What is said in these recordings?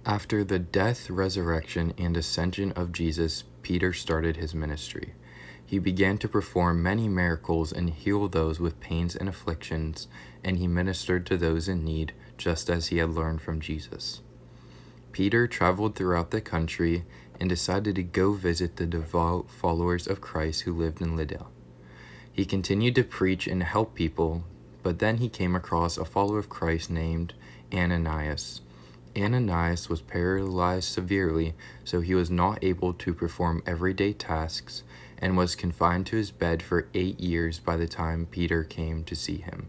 After the death, resurrection, and ascension of Jesus, Peter started his ministry. He began to perform many miracles and heal those with pains and afflictions, and he ministered to those in need, just as he had learned from Jesus. Peter traveled throughout the country and decided to go visit the devout followers of Christ who lived in Lydda. He continued to preach and help people, but then he came across a follower of Christ named Ananias. Ananias was paralyzed severely, so he was not able to perform everyday tasks and was confined to his bed for 8 years by the time Peter came to see him.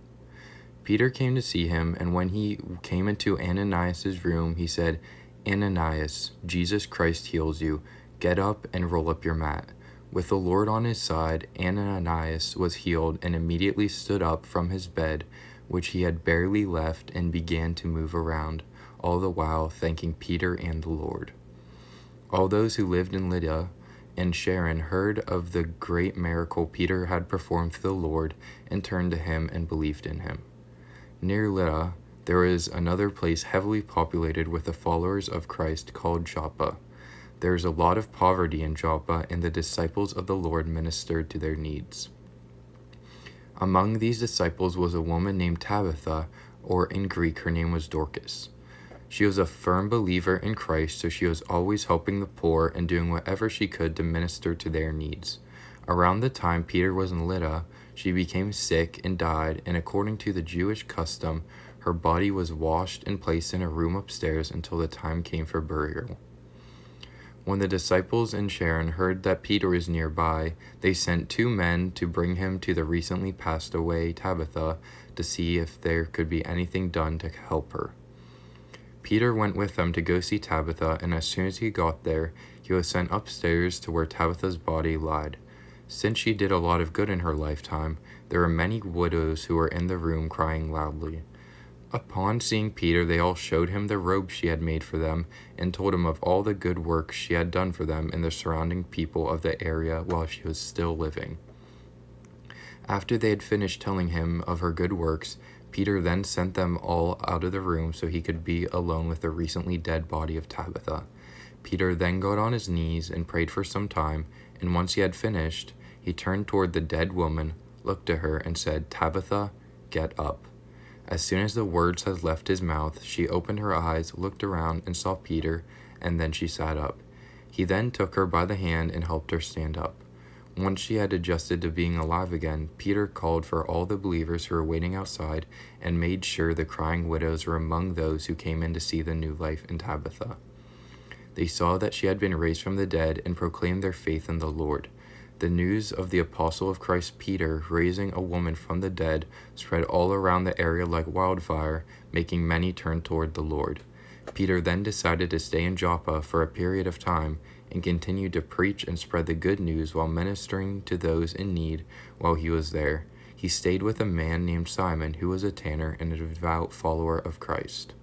Peter came to see him, and when he came into Ananias' room, he said, "Ananias, Jesus Christ heals you. Get up and roll up your mat." With the Lord on his side, Ananias was healed and immediately stood up from his bed, which he had barely left, and began to move around, all the while thanking Peter and the Lord. All those who lived in Lydda and Sharon heard of the great miracle Peter had performed for the Lord and turned to him and believed in him. Near Lydda, there is another place heavily populated with the followers of Christ called Joppa. There is a lot of poverty in Joppa, and the disciples of the Lord ministered to their needs. Among these disciples was a woman named Tabitha, or in Greek her name was Dorcas. She was a firm believer in Christ, so she was always helping the poor and doing whatever she could to minister to their needs. Around the time Peter was in Lydda, she became sick and died, and according to the Jewish custom, her body was washed and placed in a room upstairs until the time came for burial. When the disciples in Sharon heard that Peter was nearby, they sent 2 men to bring him to the recently passed away Tabitha to see if there could be anything done to help her. Peter went with them to go see Tabitha, and as soon as he got there, he was sent upstairs to where Tabitha's body lied. Since she did a lot of good in her lifetime, there were many widows who were in the room crying loudly. Upon seeing Peter, they all showed him the robe she had made for them and told him of all the good work she had done for them and the surrounding people of the area while she was still living. After they had finished telling him of her good works, Peter then sent them all out of the room so he could be alone with the recently dead body of Tabitha. Peter then got on his knees and prayed for some time, and once he had finished, he turned toward the dead woman, looked at her, and said, "Tabitha, get up." As soon as the words had left his mouth, she opened her eyes, looked around, and saw Peter, and then she sat up. He then took her by the hand and helped her stand up. Once she had adjusted to being alive again, Peter called for all the believers who were waiting outside and made sure the crying widows were among those who came in to see the new life in Tabitha. They saw that she had been raised from the dead and proclaimed their faith in the Lord. The news of the apostle of Christ Peter raising a woman from the dead spread all around the area like wildfire, making many turn toward the Lord. Peter then decided to stay in Joppa for a period of time and continued to preach and spread the good news while ministering to those in need while he was there. He stayed with a man named Simon who was a tanner and a devout follower of Christ.